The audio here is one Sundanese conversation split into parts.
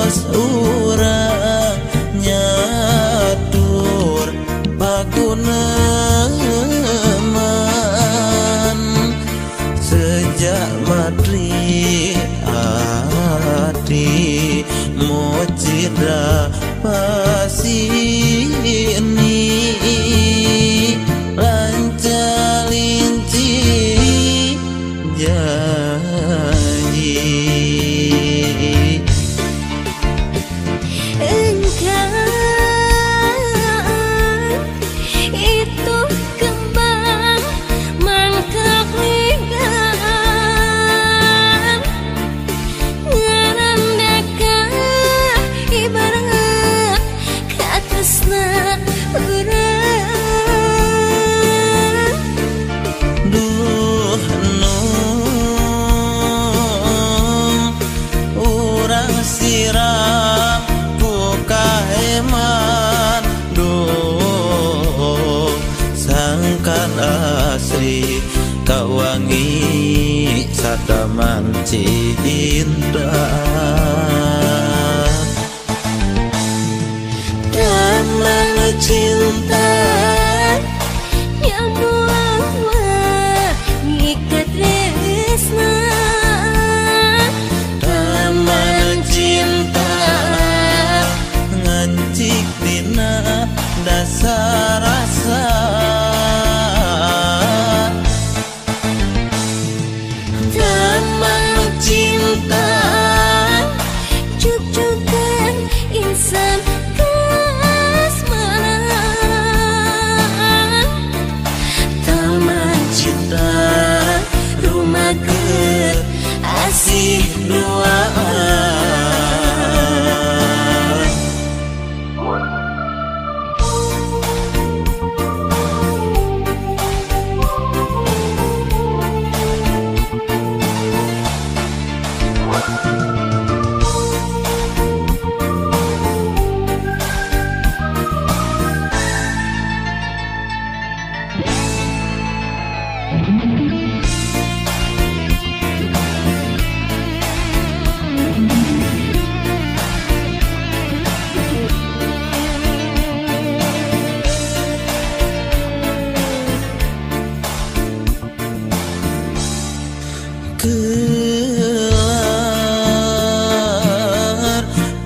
Waktos urang nyatur pakuneman sejak madri ati mojida pasini lancalinci janji. Siram ku kaheman duh sangkan asri kawangi sadaman cinta damang cinta yang muawah ngikat resna ngancik dina dasar rasa damang cinta cucukan insan kasmaran taman cinta rumah asih duaan. Kelar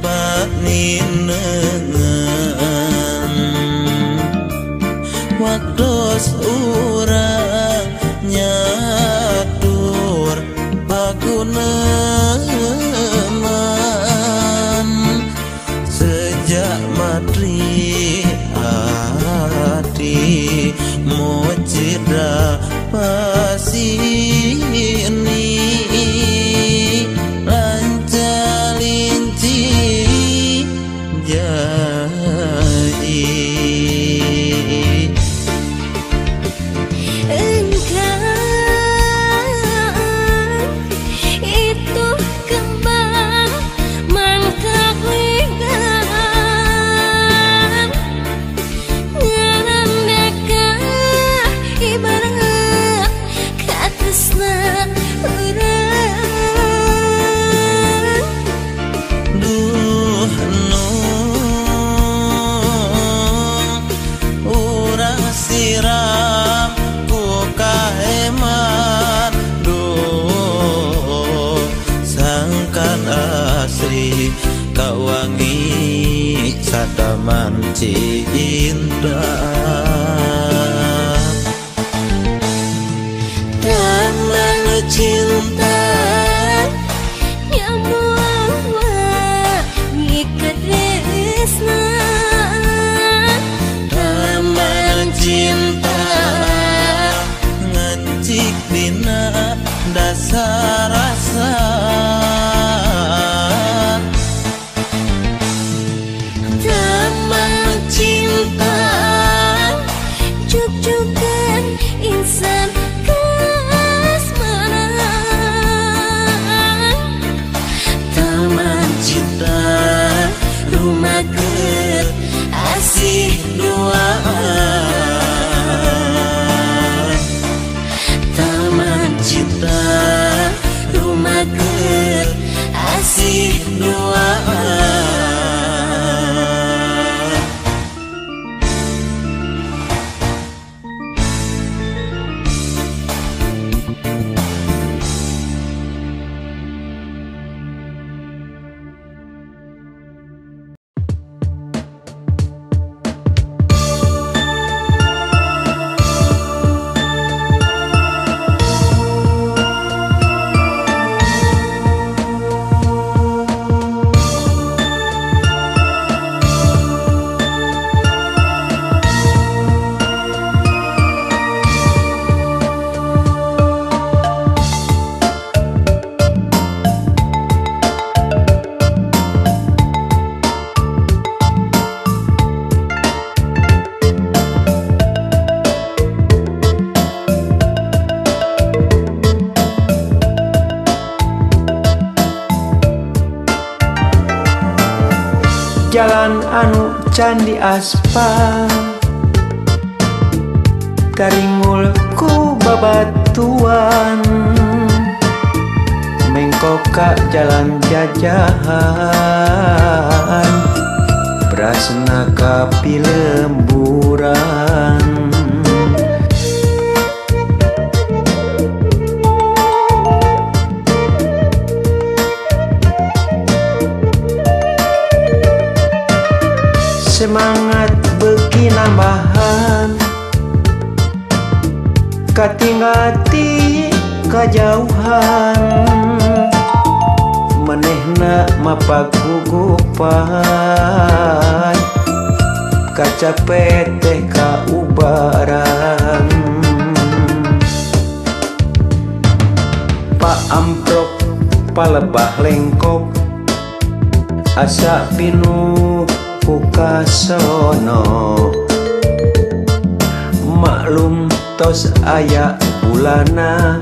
paninengan waktos urang nyatur pakuneman sejak madri ati mojida pasini lancalinci janji. Siram ku kaheman duh sangkan asri kawangi sadaman cinta damang cinta yang muawah ngikat resna cinta ngancik dina dasar rasa damang cinta cucukan insan kasmaran taman cinta rumah asih duaan. Cinta rumah asih duaan. Jalan anu candi aspal taringul ku babatuan mengkoka jalan jajahan prasna kapi lemburan semangat beki nambahan katinggati kajauhan manehna mapagugupan kacapet teh kaubaran Pak amprok palebah lengkop asa pinuh kukasono maklum tos aya bulana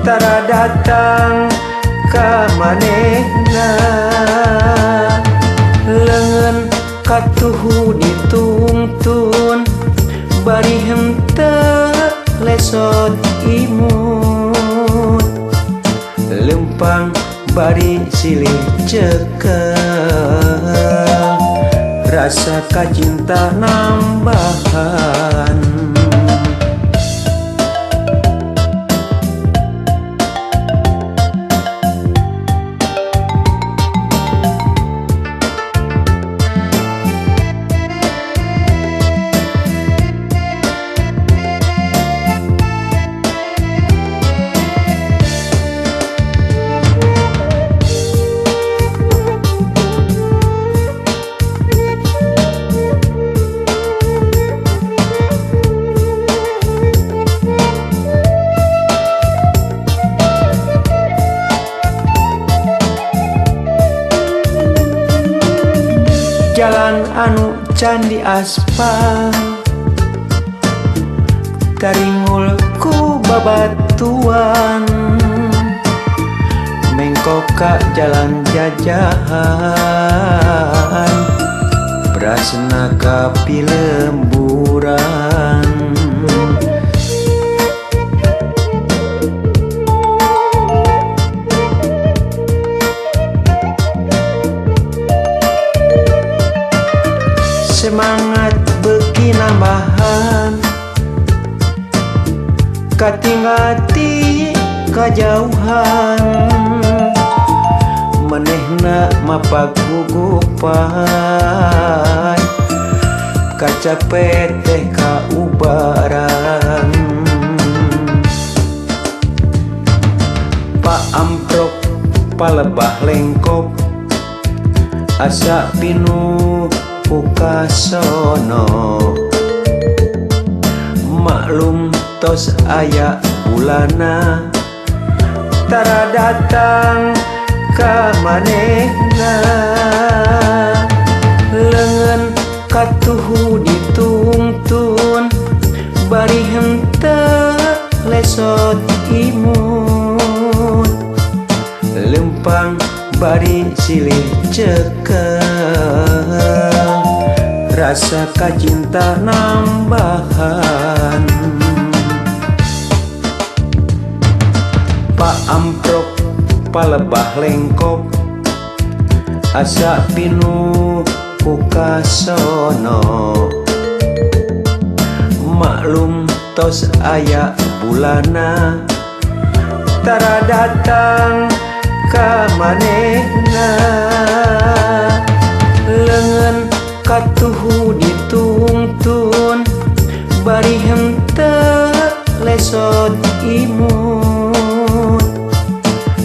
tara datang ka manehna leungeun katuhu ditungtun bari henteu lesot imut lempang bari silih cekel rasa kacinta nambahan jalan anu candi aspal taringul ku babatuan mengkoka jalan jajahan prasna kapi lemburan semangat beki nambahan katinggati kajauhan manehna mapagugupan kacapet teh kaubaran Pak amprok palebah lengkop asa pinuh kukasono maklum tos aya bulana tara datang ka manehna leungeun katuhu ditungtun bari henteu lesot imut lempang bari silih cekel rasa kacinta nambahan Pak amprok palebah lengkop asa pinuh kukasono maklum tos aya bulana tara datang ka manehna leungeun katuhu ditungtun bari henteu lesot imut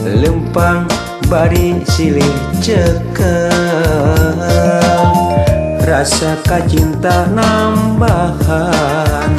lempang bari silih cekel rasa kacinta nambahan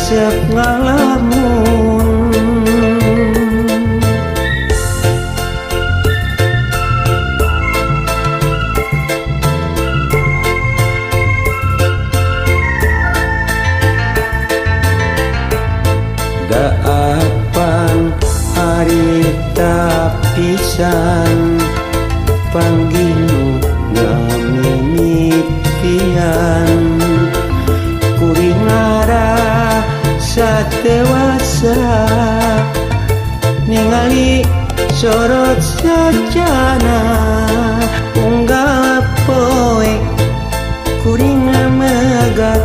resep ngalamun. Daapan harita pisan pangginu ngamimitian kuring arah satewasa ningali sorot sajana unggal poe kuring megat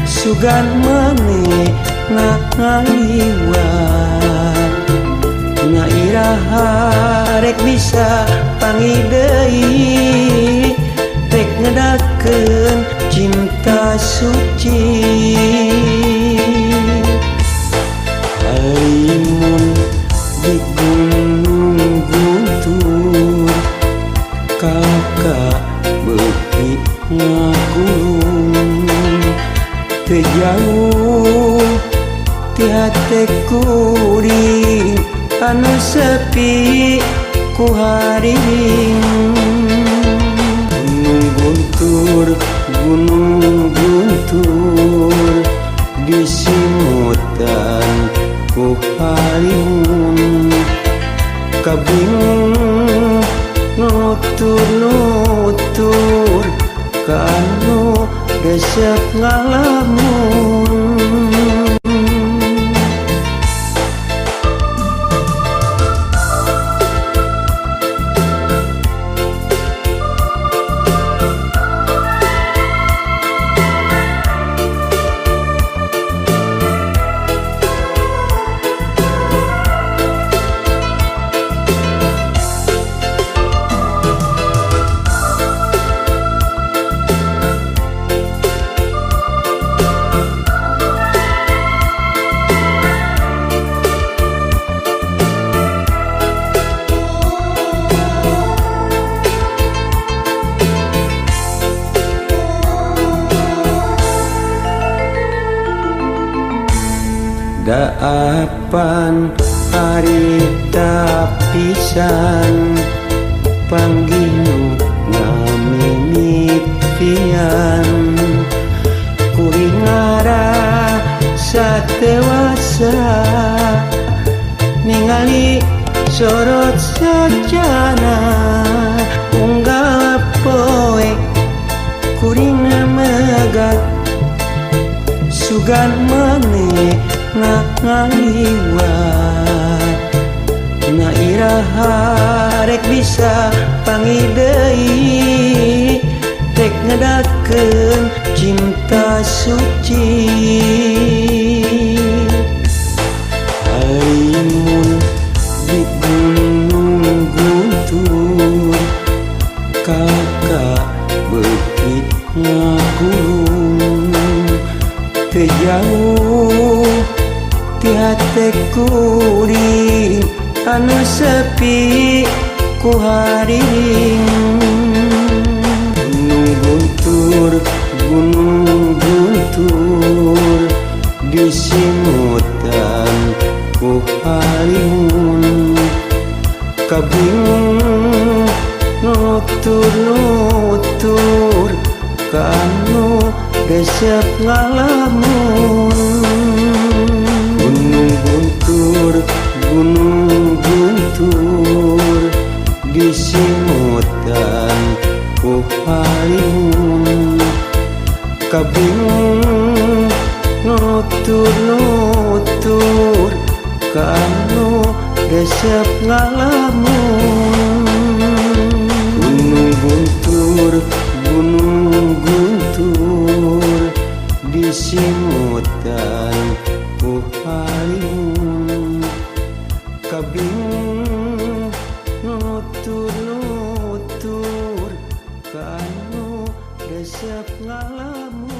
sugan maneh ngaliwat na iraha rek bisa pangi deui rek ngedakeun cinta suci alimun di gunung guntur kakak beuki ngagulung teu jauh ti hate kuring anu sepi ku haring gunung guntur disimutan ku haring kabingung nutur kanu resep ngalamun. Daapan harita pisan pangginu ngamimitian kuring arah satewasa ningali sorot sajana unggal poe kuring megat sugan maneh ngaliwat na iraha rek bisa pangi deui rek ngedakeun cinta suci alimun di gunung guntur kakak beuki ngagulung teu jauh ti hate kuring anu sepi ku haring gunung guntur disimutan ku haring kabingung nutur kanu resep ngalamun. Gunung guntur disimutan ku haring kabingung nutur kanu resep ngalamun. Gunung guntur disimutan ku haring kabingung nutur kanu resep ngalamun.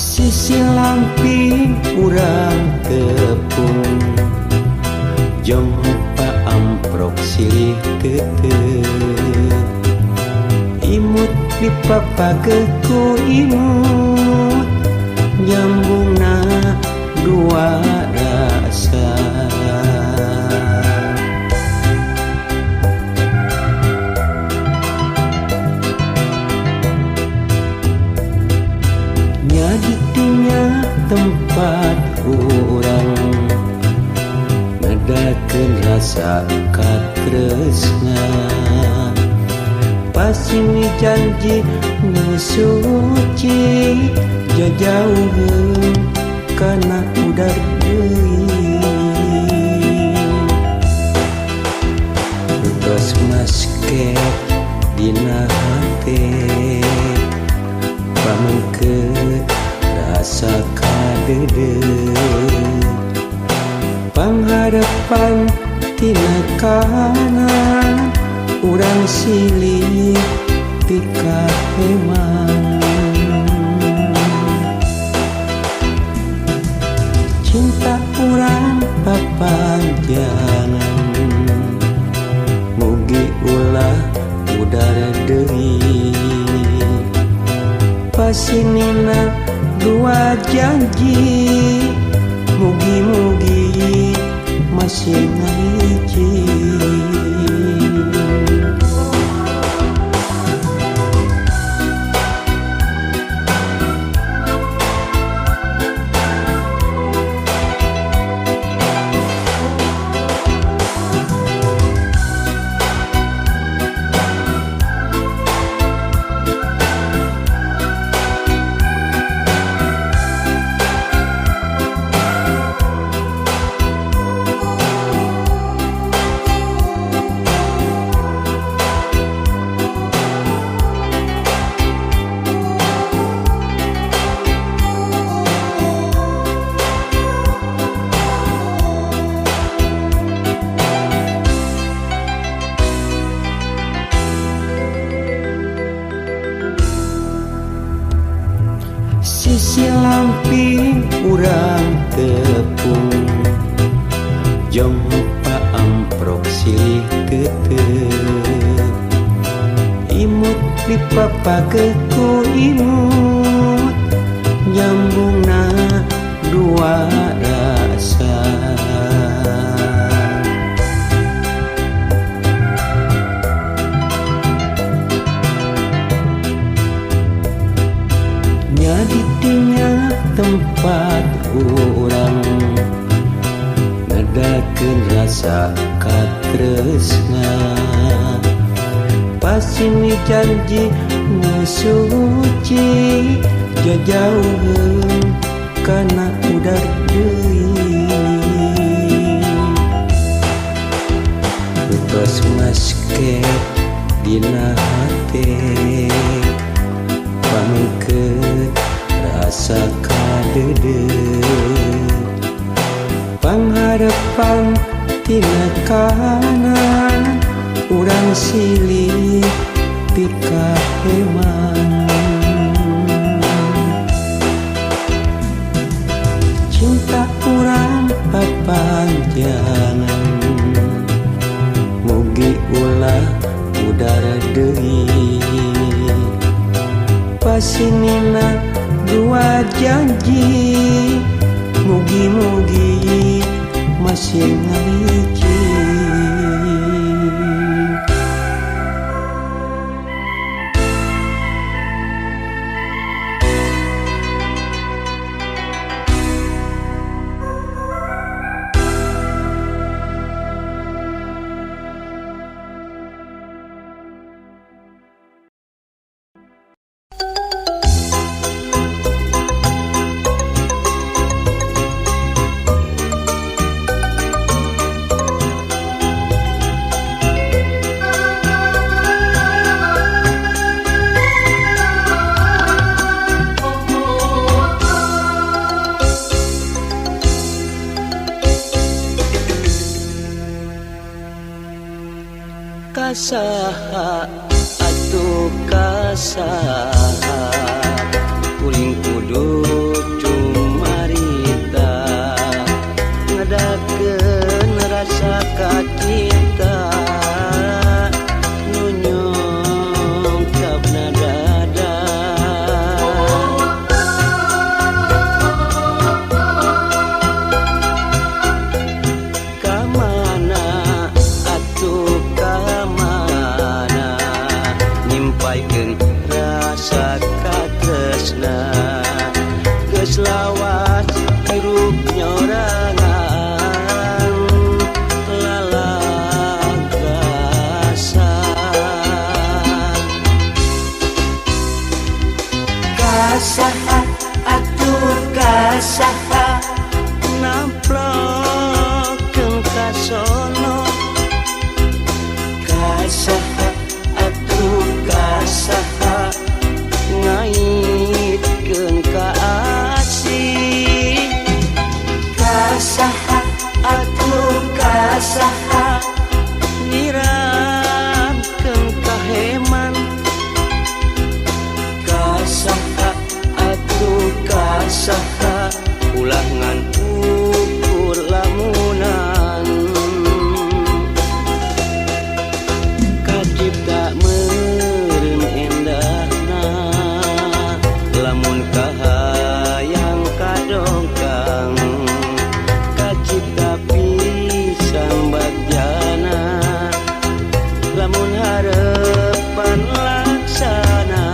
Sisi lamping urang tepung Jong amprok silih tetep Imut dipapageku imut Nyambungna dua rasa Nyaditinya tempat urang Ngadakeun rasa katresna Pasini janji nu suci jajauheun kana udar deui Terus masket dina hate pamengkeut rasa kadeudeut Pangharapan tina kanan urang silih ti kaheman Cinta urang papanjangan mugi ulah udara deui Pasinina dua janji mugi-mugi masih ngahiji Sisi lamping urang tepung Jong amprok silih tetep Imut dipapageku imut Nyambungna dua rasa Nyaditinya tempat urang Ngadakeun rasa katresna Pasini janji nu suci jajauheun kana udar deui Terus masket dina hate pamengkeut rasa kadeudeut Pangharapan tina kanan urang silih ti kaheman Cinta urang papanjangan mugi ulah udara deui Pasinina dua janji mugi-mugi masih ngahiji Kasaha atuh kasaha kuring kudu lawas hirup nyorangan lalagasan kasaha atuh kasaha namplokeun kasono kasaha atuh kasaha ngaitkeun ka asih kasaha atuh kasaha nyiramkeun ka heman kasaha atuh kasaha ulah ngan ukur lamunan kacipta meureun endahna lamun kahayang kadongkang kacipta pisan bagjana lamun harepan laksana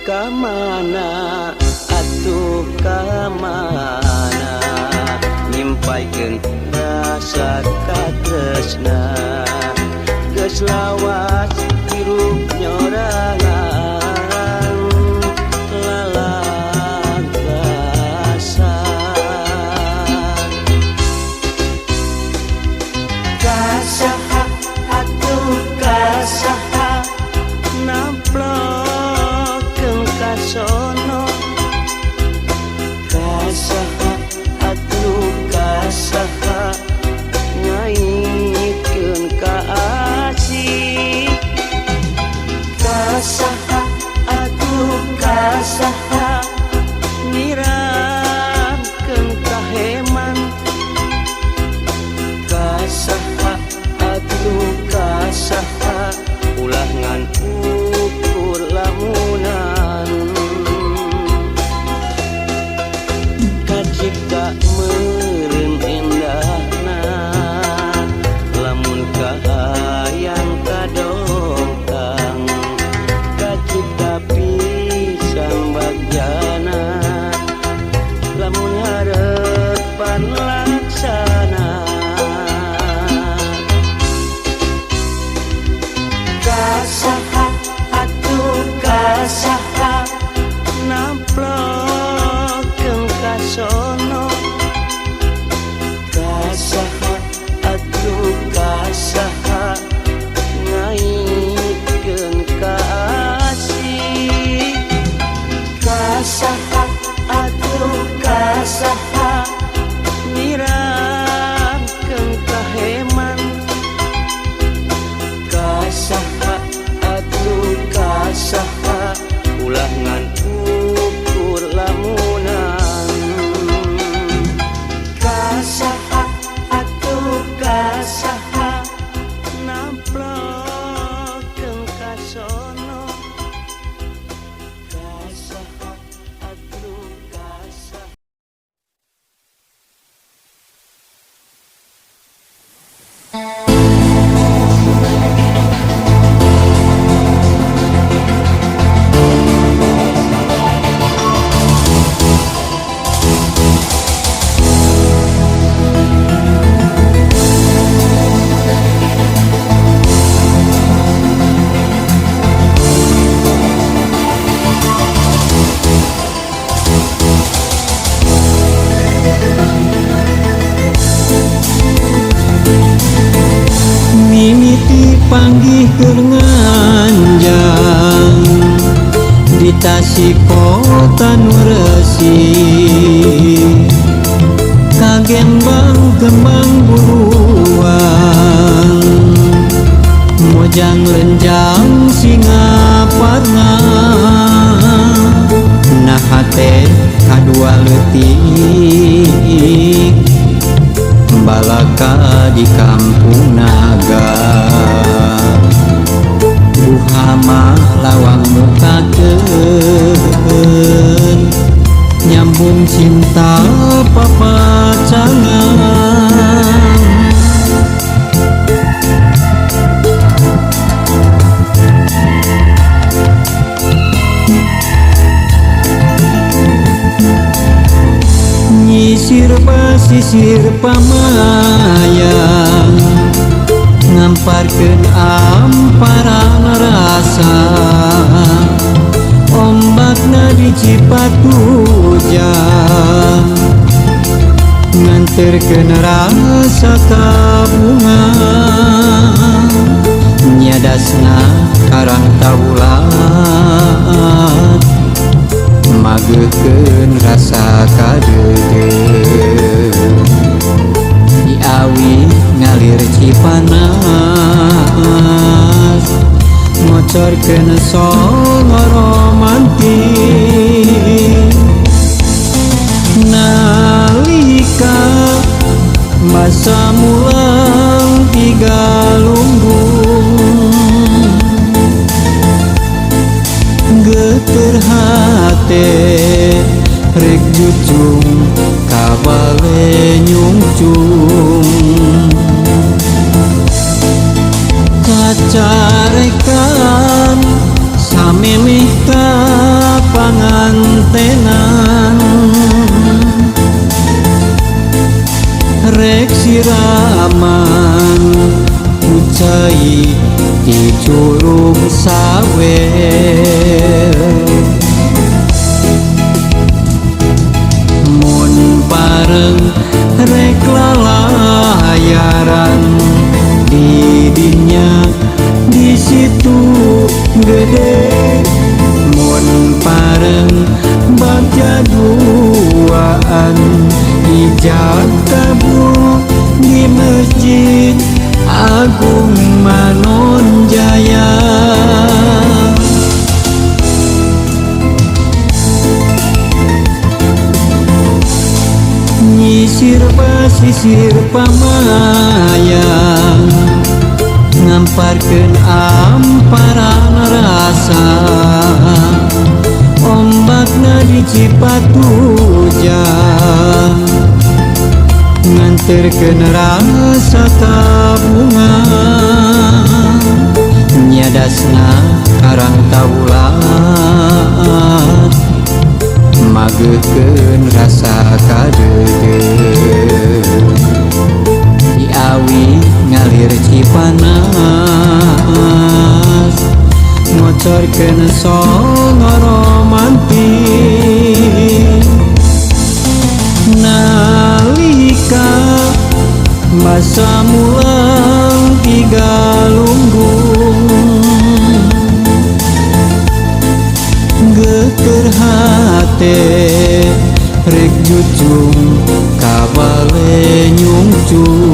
kamana atuh kamana nyimpaikeun rasa katresna geus lawas hirup nyorangan lalagasan kasaha atuh kasaha namplokeun kasono kasaha atuh kasaha ngaitkeun ka asih kasaha atuh kasaha nyiramkeun ka heman kasaha atuh kasaha ulah ngan ukur lamunan kacipta meureun endahna lamun kahayang kadongkang kacipta pisan bagjana lamun harepan laksana kasaha atuh kasaha namplokeun kasono kasaha atuh kasaha ngaitkeun ka asih kasaha atuh kasaha nyiramkeun ka heman kasaha atuh kasaha ulah ngan ukur lamunan kasaha atuh kasaha namplokeun kasono kasaha atuh kasaha panggih nganjang di Tasik kota nu resih kagembang gembang buruan mojang lenjang singa parngan pasisir pamayang ngamparkeun amparan rasa ombakna di Cipatujang nganterkeun rasa kabunga nyadasna karang taulat mageukeun rasa kadeudeung diawi ngalir Cipanas ngocorkeun songo romantis nalika masa mulang Tigalunggung geter hate rek jucung kabale nyungcung kacarekan samemeh ka pangantenan rek siraman ucai di curug sawer mun bareng rek lalayaran di dinya di situ gede mun bareng bagja duaan ijab kabul di Masjid Agung Manonjaya nyisir pasisir pamayang ngamparkeun amparan rasa ombakna di Cipatujang nganterkeun rasa kabunga nyadasna karang taulat mageukeun rasa kadeudeung diawi ngalir Cipanas ngocorkeun songo romantis nalika masa mulang Tigalunggung geter hate rek jucung kabale nyungcung